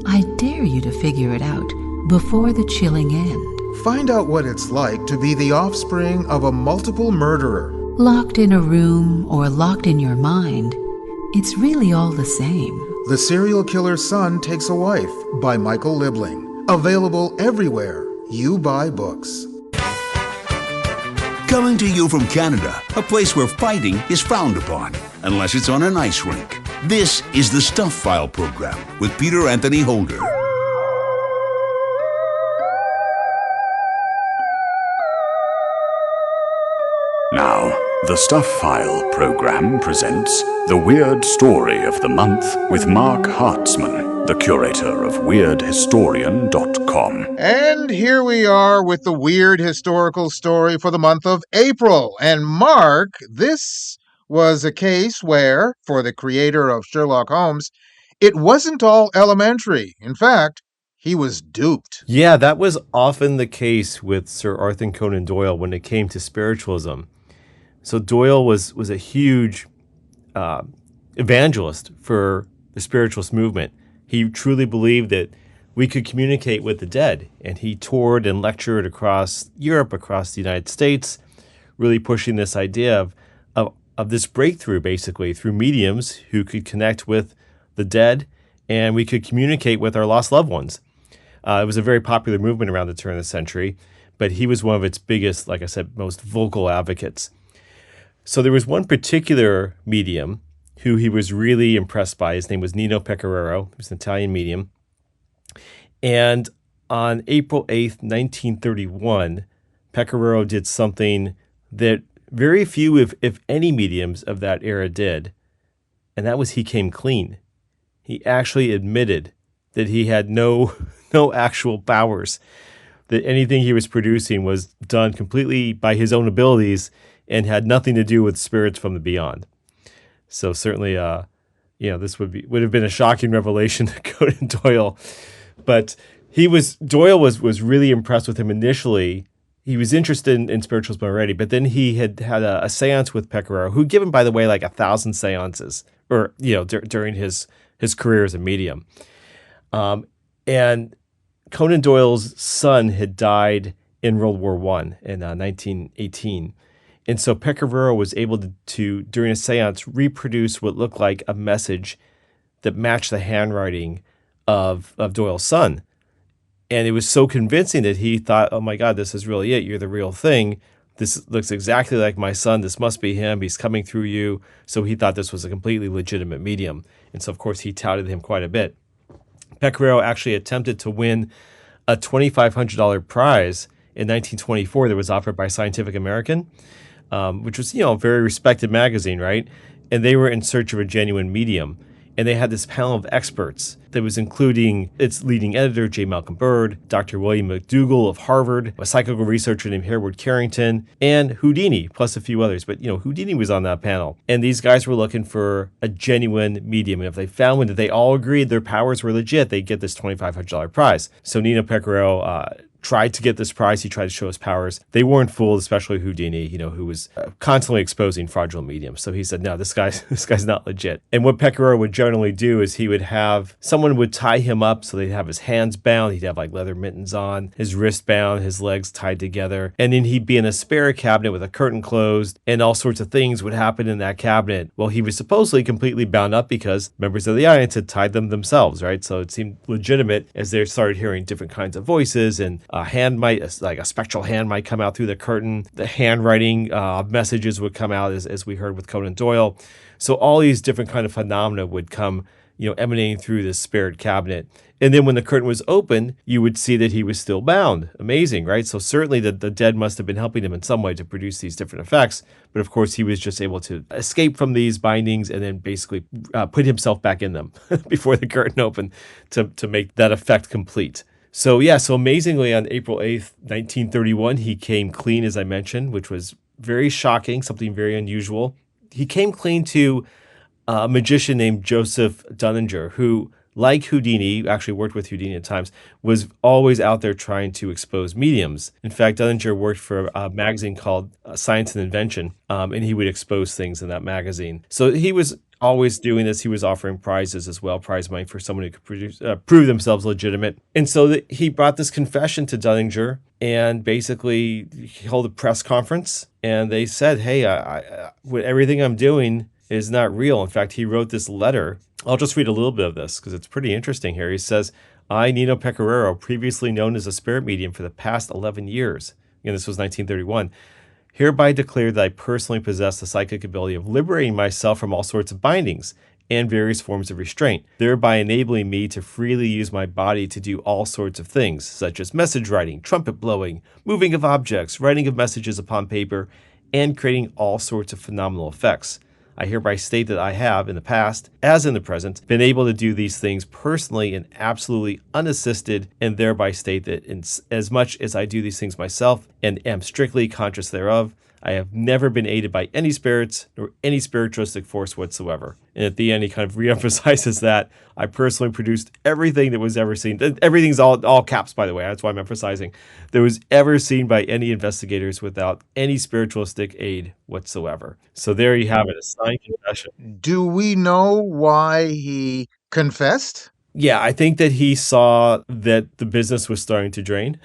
I dare you to figure it out before the chilling end. Find out what it's like to be the offspring of a multiple murderer. Locked in a room or locked in your mind, it's really all the same. The Serial Killer's Son Takes a Wife by Michael Liebling. Available everywhere you buy books. Coming to you from Canada, a place where fighting is frowned upon, unless it's on an ice rink. This is the Stuff File program with Peter Anthony Holder. Now, the Stuff File program presents The Weird Story of the Month with Marc Hartzman, the curator of WeirdHistorian.com. And here we are with the weird historical story for the month of April. And Marc, this was a case where, for the creator of Sherlock Holmes, it wasn't all elementary. In fact, he was duped. Yeah, that was often the case with Sir Arthur Conan Doyle when it came to spiritualism. So Doyle was a huge evangelist for the spiritualist movement. He truly believed that we could communicate with the dead, and he toured and lectured across Europe, across the United States, really pushing this idea of this breakthrough, basically, through mediums who could connect with the dead, and we could communicate with our lost loved ones. It was a very popular movement around the turn of the century, but he was one of its biggest, like I said, most vocal advocates. So there was one particular medium who he was really impressed by. His name was Nino Pecoraro. He was an Italian medium. And on April 8th, 1931, Pecoraro did something that very few, if any, mediums of that era did, and that was he came clean. He actually admitted that he had no actual powers, that anything he was producing was done completely by his own abilities and had nothing to do with spirits from the beyond. So certainly, this would have been a shocking revelation to Conan Doyle. But Doyle was really impressed with him initially. He was interested in spiritualism already, but then he had a seance with Pecoraro, who'd given, by the way, like 1,000 seances, or during his career as a medium. And Conan Doyle's son had died in World War I in 1918. And so Pecoraro was able to, during a seance, reproduce what looked like a message that matched the handwriting of Doyle's son. And it was so convincing that he thought, oh my God, this is really it. You're the real thing. This looks exactly like my son. This must be him. He's coming through you. So he thought this was a completely legitimate medium. And so, of course, he touted him quite a bit. Pecoraro actually attempted to win a $2,500 prize in 1924 that was offered by Scientific American, which was, a very respected magazine, right? And they were in search of a genuine medium. And they had this panel of experts that was including its leading editor, J. Malcolm Bird, Dr. William McDougall of Harvard, a psychical researcher named Harewood Carrington, and Houdini, plus a few others. But, Houdini was on that panel. And these guys were looking for a genuine medium. And if they found one that they all agreed their powers were legit, they'd get this $2,500 prize. So Nino Pecoraro tried to get this prize. He tried to show his powers. They weren't fooled, especially Houdini, who was constantly exposing fraudulent mediums. So he said, no, this guy's not legit. And what Pecoraro would generally do is he would have someone would tie him up. So they'd have his hands bound. He'd have like leather mittens on, his wrist bound, his legs tied together. And then he'd be in a spare cabinet with a curtain closed, and all sorts of things would happen in that cabinet. Well, he was supposedly completely bound up because members of the audience had tied them themselves, right? So it seemed legitimate as they started hearing different kinds of voices, and a spectral hand might come out through the curtain. The handwriting messages would come out, as we heard with Conan Doyle. So all these different kind of phenomena would come, emanating through this spared cabinet. And then when the curtain was open, you would see that he was still bound. Amazing, right? So certainly the dead must have been helping him in some way to produce these different effects. But of course, he was just able to escape from these bindings and then basically put himself back in them before the curtain opened to make that effect complete. So amazingly, on April 8th, 1931, he came clean, as I mentioned, which was very shocking, something very unusual. He came clean to a magician named Joseph Dunninger, who, like Houdini, actually worked with Houdini at times, was always out there trying to expose mediums. In fact, Dunninger worked for a magazine called Science and Invention, and he would expose things in that magazine. So he was always doing this. He was offering prizes as well, prize money for someone who could prove themselves legitimate. And so he brought this confession to Dunninger, and basically he held a press conference, and they said, hey, everything I'm doing is not real. In fact, he wrote this letter. I'll just read a little bit of this because it's pretty interesting here. He says, I, Nino Pecoraro, previously known as a spirit medium for the past 11 years. Again, this was 1931. Hereby declare that I personally possess the psychic ability of liberating myself from all sorts of bindings and various forms of restraint, thereby enabling me to freely use my body to do all sorts of things, such as message writing, trumpet blowing, moving of objects, writing of messages upon paper, and creating all sorts of phenomenal effects. I hereby state that I have, in the past, as in the present, been able to do these things personally and absolutely unassisted, and thereby state that as much as I do these things myself and am strictly conscious thereof, I have never been aided by any spirits nor any spiritualistic force whatsoever. And at the end, he kind of reemphasizes that I personally produced everything that was ever seen. Everything's all caps, by the way. That's why I'm emphasizing. That was ever seen by any investigators without any spiritualistic aid whatsoever. So there you have it, a signed confession. Do we know why he confessed? Yeah, I think that he saw that the business was starting to drain.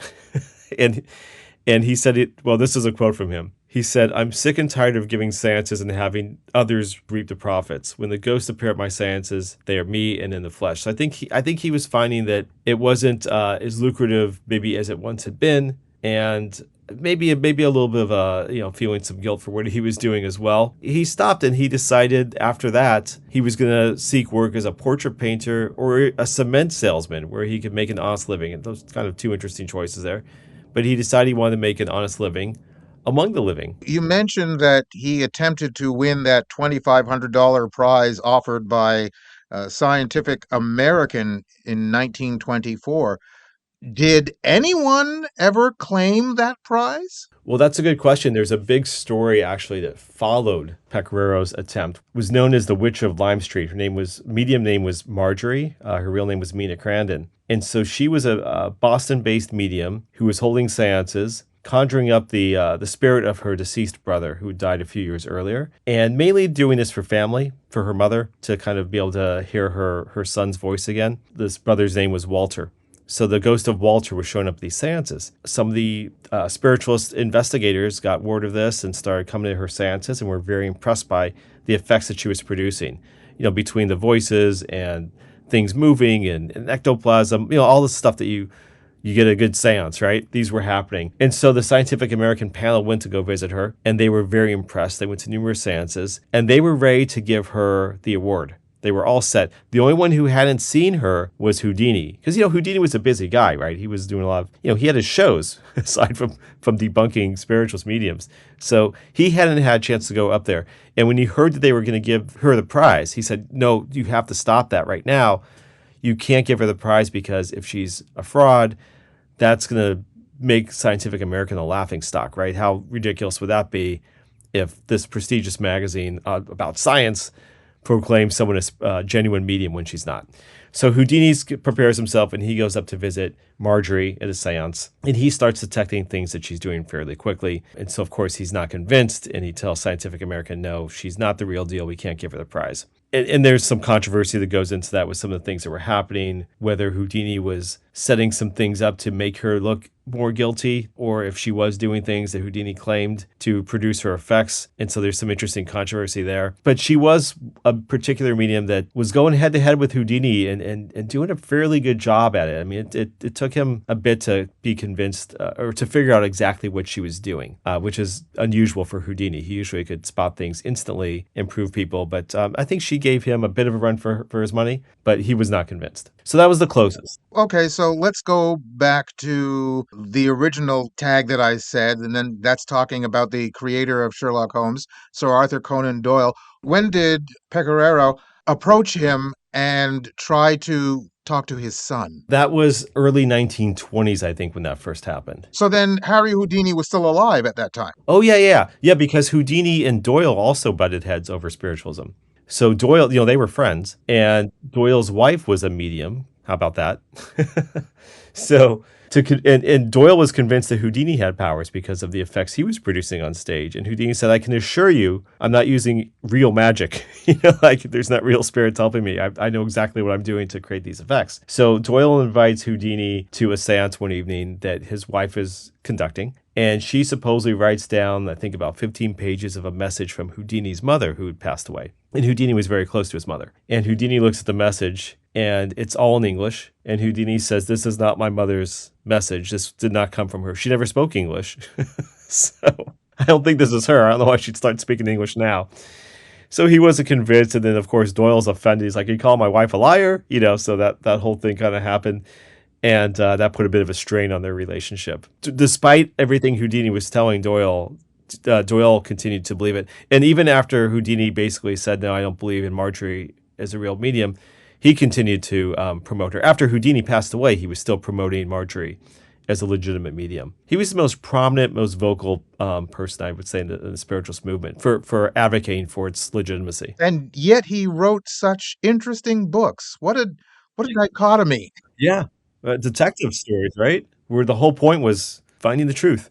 And he said it, well, this is a quote from him. He said, I'm sick and tired of giving seances and having others reap the profits. When the ghosts appear at my seances, they are me and in the flesh. So I think he was finding that it wasn't as lucrative maybe as it once had been, and maybe a little bit of feeling some guilt for what he was doing as well. He stopped and he decided after that he was going to seek work as a portrait painter or a cement salesman where he could make an honest living. And those kind of two interesting choices there. But he decided he wanted to make an honest living among the living. You mentioned that he attempted to win that $2,500 prize offered by Scientific American in 1924. Did anyone ever claim that prize? Well, that's a good question. There's a big story actually that followed Pecораro's attempt. It was known as the Witch of Lime Street. Her medium name was Marjorie. Her real name was Mina Crandon. And so she was a Boston-based medium who was holding seances, conjuring up the spirit of her deceased brother who died a few years earlier, and mainly doing this for family, for her mother, to kind of be able to hear her son's voice again. This brother's name was Walter. So the ghost of Walter was showing up at these seances. Some of the spiritualist investigators got word of this and started coming to her seances and were very impressed by the effects that she was producing, between the voices and things moving and ectoplasm, all the stuff that you get a good seance, right? These were happening. And so the Scientific American panel went to go visit her, and they were very impressed. They went to numerous seances, and they were ready to give her the award. They were all set. The only one who hadn't seen her was Houdini. Because, Houdini was a busy guy, right? He was doing a lot of, he had his shows aside from debunking spiritualist mediums. So he hadn't had a chance to go up there. And when he heard that they were going to give her the prize, he said, no, you have to stop that right now. You can't give her the prize because if she's a fraud, that's going to make Scientific American a laughingstock, right? How ridiculous would that be if this prestigious magazine about science proclaims someone as a genuine medium when she's not? So Houdini prepares himself and he goes up to visit Marjorie at a seance, and he starts detecting things that she's doing fairly quickly. And so, of course, he's not convinced, and he tells Scientific American, no, she's not the real deal. We can't give her the prize. And there's some controversy that goes into that with some of the things that were happening, whether Houdini was setting some things up to make her look more guilty, or if she was doing things that Houdini claimed to produce her effects. And so there's some interesting controversy there. But she was a particular medium that was going head to head with Houdini and doing a fairly good job at it. I mean, it took him a bit to be convinced or to figure out exactly what she was doing, which is unusual for Houdini. He usually could spot things instantly, improve people. But I think she gave him a bit of a run for his money, but he was not convinced. So that was the closest. Okay, so let's go back to the original tag that I said, and then that's talking about the creator of Sherlock Holmes, Sir Arthur Conan Doyle. When did Pecoraro approach him and try to talk to his son? That was early 1920s, I think, when that first happened. So then Harry Houdini was still alive at that time? Oh, yeah. Yeah, because Houdini and Doyle also butted heads over spiritualism. So Doyle, they were friends, and Doyle's wife was a medium. How about that? So and Doyle was convinced that Houdini had powers because of the effects he was producing on stage. And Houdini said, I can assure you, I'm not using real magic. There's not real spirits helping me. I know exactly what I'm doing to create these effects. So Doyle invites Houdini to a seance one evening that his wife is conducting. And she supposedly writes down, I think, about 15 pages of a message from Houdini's mother who had passed away. And Houdini was very close to his mother. And Houdini looks at the message, and it's all in English. And Houdini says, this is not my mother's message. This did not come from her. She never spoke English. So I don't think this is her. I don't know why she'd start speaking English now. So he wasn't convinced. And then, of course, Doyle's offended. He's like, you call my wife a liar? So that whole thing kind of happened. And that put a bit of a strain on their relationship. Despite everything Houdini was telling Doyle, Doyle continued to believe it. And even after Houdini basically said, no, I don't believe in Marjorie as a real medium, he continued to promote her. After Houdini passed away, he was still promoting Marjorie as a legitimate medium. He was the most prominent, most vocal person, I would say, in the spiritualist movement for advocating for its legitimacy. And yet he wrote such interesting books. What a dichotomy. Yeah. Detective stories, right? Where the whole point was finding the truth.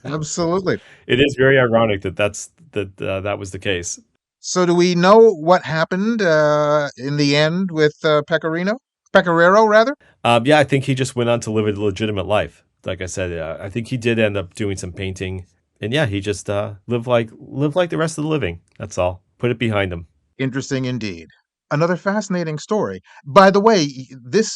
Absolutely. It is very ironic that was the case. So do we know what happened in the end with Pecoraro, rather? Yeah, I think he just went on to live a legitimate life. Like I said, I think he did end up doing some painting. And yeah, he just lived like the rest of the living. That's all. Put it behind him. Interesting indeed. Another fascinating story. By the way,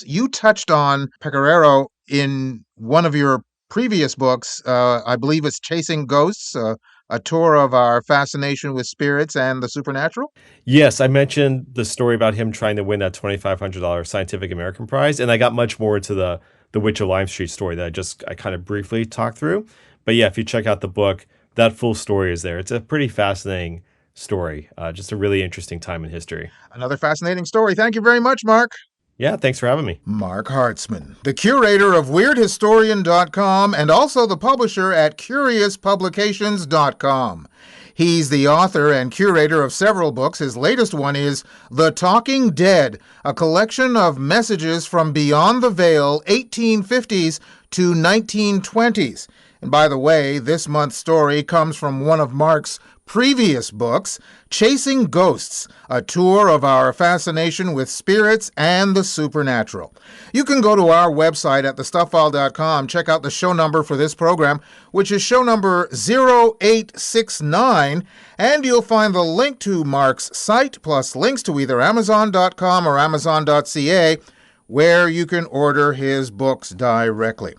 you touched on Pecoraro in one of your previous books. I believe it's Chasing Ghosts, a tour of our fascination with spirits and the supernatural. Yes, I mentioned the story about him trying to win that $2,500 Scientific American prize, and I got much more into the Witch of Lime Street story that I kind of briefly talked through. But yeah, if you check out the book, that full story is there. It's a pretty fascinating story. Just a really interesting time in history. Another fascinating story. Thank you very much, Marc. Yeah, thanks for having me. Marc Hartzman, the curator of WeirdHistorian.com and also the publisher at CuriousPublications.com. He's the author and curator of several books. His latest one is The Talking Dead, a collection of messages from beyond the veil, 1850s to 1920s. And by the way, this month's story comes from one of Marc's previous books, Chasing Ghosts, a tour of our fascination with spirits and the supernatural. You can go to our website at thestuffile.com, check out the show number for this program, which is show number 0869, and you'll find the link to Marc's site, plus links to either Amazon.com or Amazon.ca, where you can order his books directly.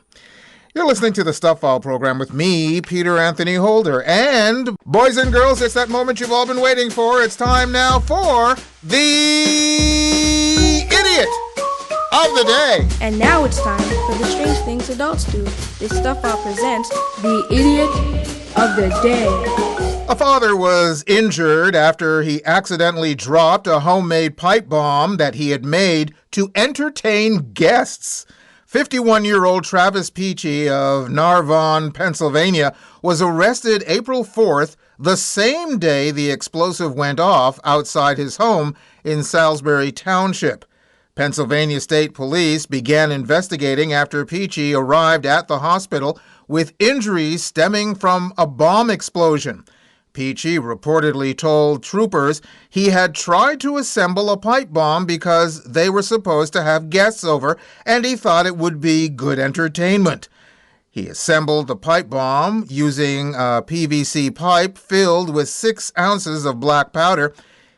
You're listening to the Stuff File program with me, Peter Anthony Holder. And, boys and girls, it's that moment you've all been waiting for. It's time now for the Idiot of the Day. And now it's time for the strange things adults do. This Stuff File presents the Idiot of the Day. A father was injured after he accidentally dropped a homemade pipe bomb that he had made to entertain guests. 51-year-old Travis Peachy of Narvon, Pennsylvania, was arrested April 4th, the same day the explosive went off outside his home in Salisbury Township. Pennsylvania State Police began investigating after Peachy arrived at the hospital with injuries stemming from a bomb explosion. Peachy reportedly told troopers he had tried to assemble a pipe bomb because they were supposed to have guests over and he thought it would be good entertainment. He assembled the pipe bomb using a PVC pipe filled with 6 ounces of black powder.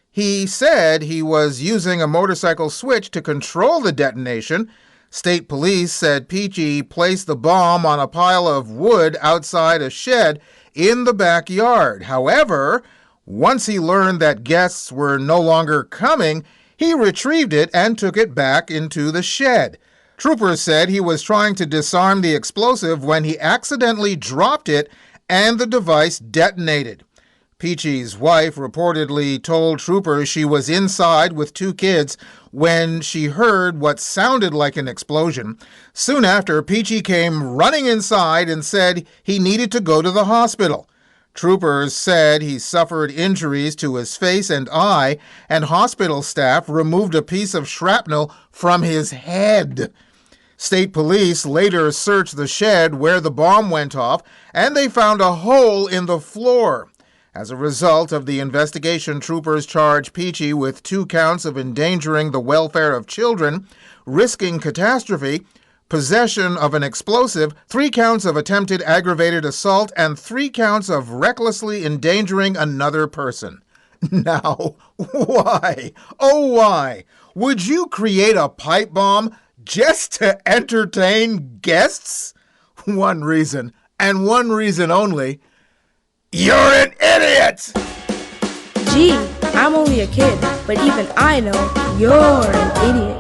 He said he was using a motorcycle switch to control the detonation. State police said Peachy placed the bomb on a pile of wood outside a shed in the backyard. However, once he learned that guests were no longer coming, he retrieved it and took it back into the shed. Troopers said he was trying to disarm the explosive when he accidentally dropped it and the device detonated. Peachy's wife reportedly told troopers she was inside with 2 kids when she heard what sounded like an explosion. Soon after, Peachy came running inside and said he needed to go to the hospital. Troopers said he suffered injuries to his face and eye, and hospital staff removed a piece of shrapnel from his head. State police later searched the shed where the bomb went off, and they found a hole in the floor. As a result of the investigation, troopers charged Peachy with 2 counts of endangering the welfare of children, risking catastrophe, possession of an explosive, 3 counts of attempted aggravated assault, and 3 counts of recklessly endangering another person. Now, why? Oh, why? Would you create a pipe bomb just to entertain guests? One reason, and one reason only. You're an idiot! Gee, I'm only a kid, but even I know you're an idiot.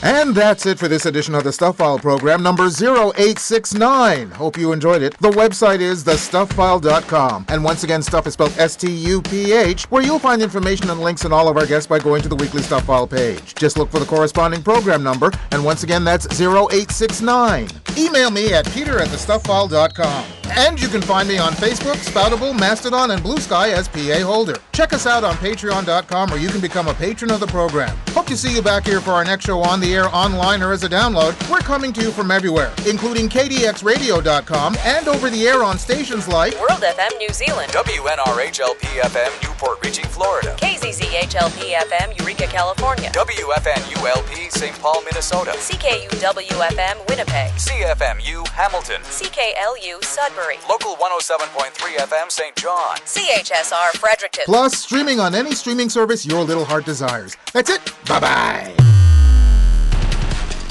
And that's it for this edition of the Stuff File program, number 0869. Hope you enjoyed it. The website is thestufffile.com. And once again, Stuff is spelled S-T-U-P-H, where you'll find information and links on all of our guests by going to the weekly Stuff File page. Just look for the corresponding program number, and once again, that's 0869. Email me at peter@thestufffile.com. And you can find me on Facebook, Spoutable, Mastodon, and Blue Sky as P.A. Holder. Check us out on patreon.com, where you can become a patron of the program. Hope to see you back here for our next show on the air, online, or as a download. We're coming to you from everywhere, including kdxradio.com and over the air on stations like World FM New Zealand, WNRHLP-FM Newport Richey, Florida, KZZHLP-FM Eureka, California, WFNU-LP St. Paul, Minnesota, CKUW-FM Winnipeg, CFMU Hamilton, CKLU Sudbury, Local 107.3 FM St. John, CHSR Fredericton. Plus, streaming on any streaming service your little heart desires. That's it. Bye-bye.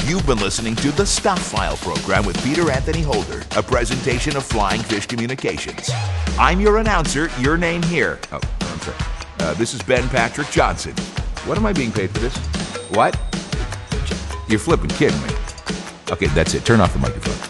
You've been listening to the Stuff File program with Peter Anthony Holder, a presentation of Flying Fish Communications. I'm your announcer, your name here. Oh, I'm sorry. This is Ben Patrick Johnson. What am I being paid for this? What? You're flipping kidding me. Okay, that's it. Turn off the microphone.